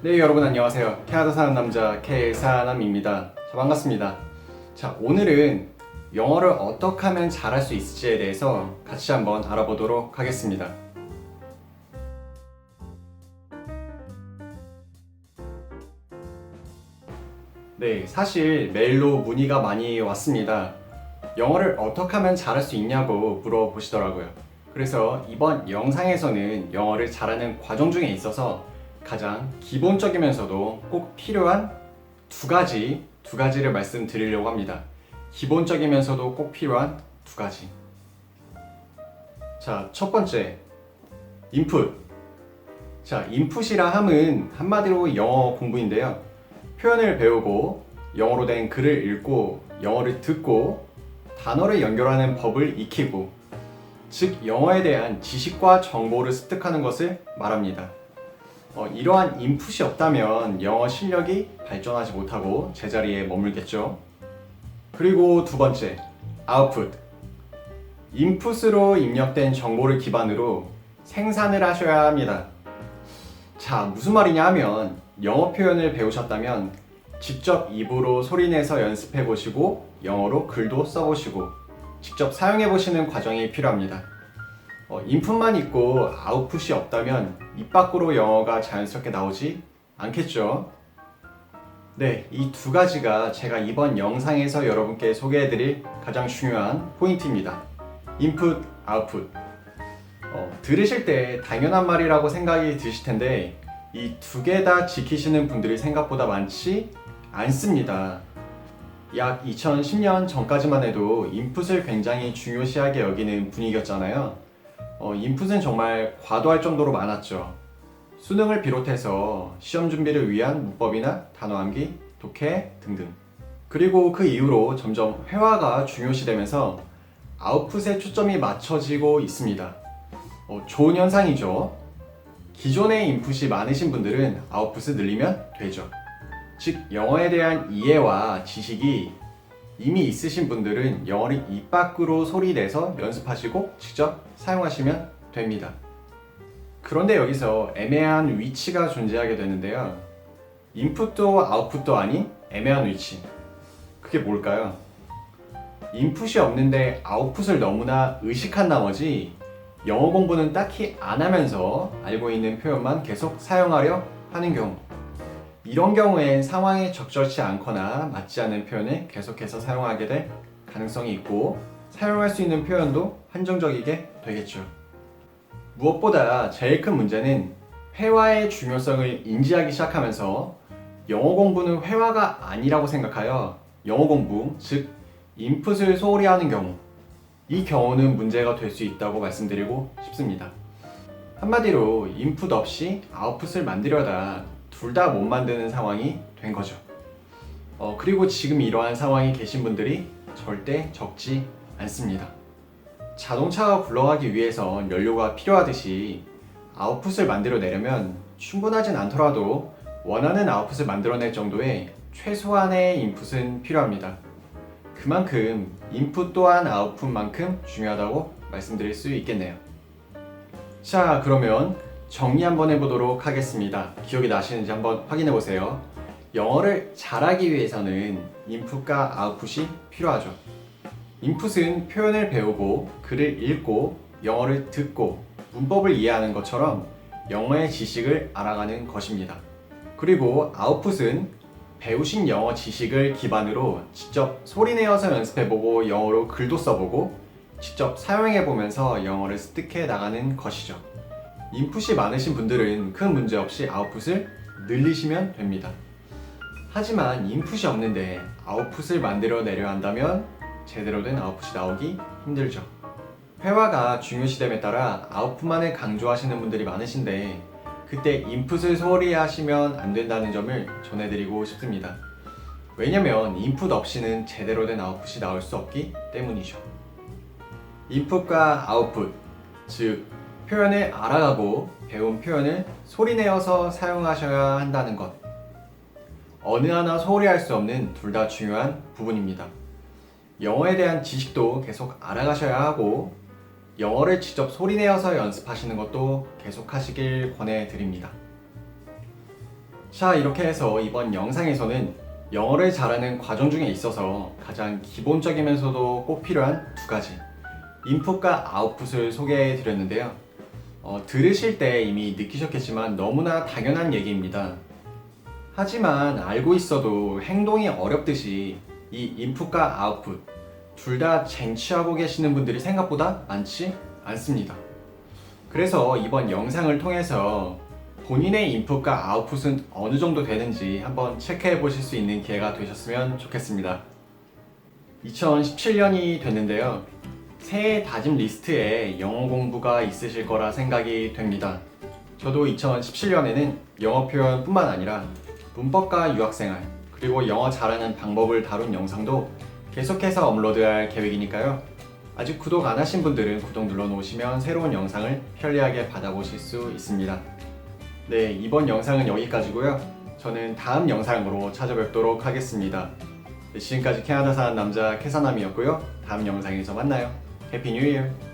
네, 여러분 안녕하세요. 캐나다 사는 남자 K사남입니다. 자, 반갑습니다. 자, 오늘은 영어를 어떻게 하면 잘할 수 있을지에 대해서 같이 한번 알아보도록 하겠습니다. 네, 사실 메일로 문의가 많이 왔습니다. 영어를 어떻게 하면 잘할 수 있냐고 물어보시더라고요. 그래서 이번 영상에서는 영어를 잘하는 과정 중에 있어서 가장 기본적이면서도 꼭 필요한 두 가지를 말씀드리려고 합니다. 기본적이면서도 꼭 필요한 두 가지. 자, 첫 번째, 인풋. 자, 인풋이라 함은 한마디로 영어 공부인데요. 표현을 배우고 영어로 된 글을 읽고 영어를 듣고 단어를 연결하는 법을 익히고, 즉 영어에 대한 지식과 정보를 습득하는 것을 말합니다. 이러한 인풋이 없다면 영어 실력이 발전하지 못하고 제자리에 머물겠죠. 그리고 두 번째, 아웃풋. 인풋으로 입력된 정보를 기반으로 생산을 하셔야 합니다. 자, 무슨 말이냐 하면 영어 표현을 배우셨다면 직접 입으로 소리내서 연습해 보시고 영어로 글도 써보시고 직접 사용해 보시는 과정이 필요합니다. 인풋만 있고 아웃풋이 없다면 입 밖으로 영어가 자연스럽게 나오지 않겠죠. 네, 이 두 가지가 제가 이번 영상에서 여러분께 소개해드릴 가장 중요한 포인트입니다. 인풋, 아웃풋. 들으실 때 당연한 말이라고 생각이 드실 텐데 이 두 개 다 지키시는 분들이 생각보다 많지 않습니다. 약 2010년 전까지만 해도 인풋을 굉장히 중요시하게 여기는 분위기였잖아요. 인풋은 정말 과도할 정도로 많았죠. 수능을 비롯해서 시험 준비를 위한 문법이나 단어 암기, 독해 등등. 그리고 그 이후로 점점 회화가 중요시되면서 아웃풋에 초점이 맞춰지고 있습니다. 좋은 현상이죠. 기존의 인풋이 많으신 분들은 아웃풋을 늘리면 되죠. 즉 영어에 대한 이해와 지식이 이미 있으신 분들은 영어를 입 밖으로 소리내서 연습하시고 직접 사용하시면 됩니다. 그런데 여기서 애매한 위치가 존재하게 되는데요. 인풋도 아웃풋도 아닌 애매한 위치. 그게 뭘까요? 인풋이 없는데 아웃풋을 너무나 의식한 나머지 영어 공부는 딱히 안 하면서 알고 있는 표현만 계속 사용하려 하는 경우. 이런 경우엔 상황에 적절치 않거나 맞지 않는 표현을 계속해서 사용하게 될 가능성이 있고 사용할 수 있는 표현도 한정적이게 되겠죠. 무엇보다 제일 큰 문제는 회화의 중요성을 인지하기 시작하면서 영어 공부는 회화가 아니라고 생각하여 영어 공부, 즉 인풋을 소홀히 하는 경우, 이 경우는 문제가 될 수 있다고 말씀드리고 싶습니다. 한마디로 인풋 없이 아웃풋을 만들려다 둘 다 못 만드는 상황이 된 거죠. 그리고 지금 이러한 상황에 계신 분들이 절대 적지 않습니다. 자동차가 굴러가기 위해선 연료가 필요하듯이 아웃풋을 만들어내려면 충분하진 않더라도 원하는 아웃풋을 만들어낼 정도의 최소한의 인풋은 필요합니다. 그만큼 인풋 또한 아웃풋만큼 중요하다고 말씀드릴 수 있겠네요. 자, 그러면 정리 한번 해보도록 하겠습니다. 기억이 나시는지 한번 확인해 보세요. 영어를 잘하기 위해서는 인풋과 아웃풋이 필요하죠. 인풋은 표현을 배우고 글을 읽고 영어를 듣고 문법을 이해하는 것처럼 영어의 지식을 알아가는 것입니다. 그리고 아웃풋은 배우신 영어 지식을 기반으로 직접 소리내어서 연습해보고 영어로 글도 써보고 직접 사용해보면서 영어를 습득해 나가는 것이죠. 인풋이 많으신 분들은 큰 문제 없이 아웃풋을 늘리시면 됩니다. 하지만 인풋이 없는데 아웃풋을 만들어내려 한다면 제대로 된 아웃풋이 나오기 힘들죠. 회화가 중요시됨에 따라 아웃풋만을 강조하시는 분들이 많으신데 그때 인풋을 소홀히 하시면 안 된다는 점을 전해드리고 싶습니다. 왜냐면 인풋 없이는 제대로 된 아웃풋이 나올 수 없기 때문이죠. 인풋과 아웃풋, 즉 표현을 알아가고 배운 표현을 소리내어서 사용하셔야 한다는 것. 어느 하나 소홀히 할 수 없는 둘 다 중요한 부분입니다. 영어에 대한 지식도 계속 알아가셔야 하고 영어를 직접 소리내어서 연습하시는 것도 계속 하시길 권해드립니다. 자, 이렇게 해서 이번 영상에서는 영어를 잘하는 과정 중에 있어서 가장 기본적이면서도 꼭 필요한 두 가지 인풋과 아웃풋을 소개해 드렸는데요. 들으실 때 이미 느끼셨겠지만 너무나 당연한 얘기입니다. 하지만 알고 있어도 행동이 어렵듯이 이 인풋과 아웃풋 둘 다 쟁취하고 계시는 분들이 생각보다 많지 않습니다. 그래서 이번 영상을 통해서 본인의 인풋과 아웃풋은 어느 정도 되는지 한번 체크해 보실 수 있는 기회가 되셨으면 좋겠습니다. 2017년이 됐는데요. 새해 다짐 리스트에 영어 공부가 있으실 거라 생각이 됩니다. 저도 2017년에는 영어 표현뿐만 아니라 문법과 유학생활, 그리고 영어 잘하는 방법을 다룬 영상도 계속해서 업로드할 계획이니까요. 아직 구독 안 하신 분들은 구독 눌러 놓으시면 새로운 영상을 편리하게 받아보실 수 있습니다. 네, 이번 영상은 여기까지고요. 저는 다음 영상으로 찾아뵙도록 하겠습니다. 네, 지금까지 캐나다 사는 남자 캐사남이었고요. 다음 영상에서 만나요. 해피 뉴 이어!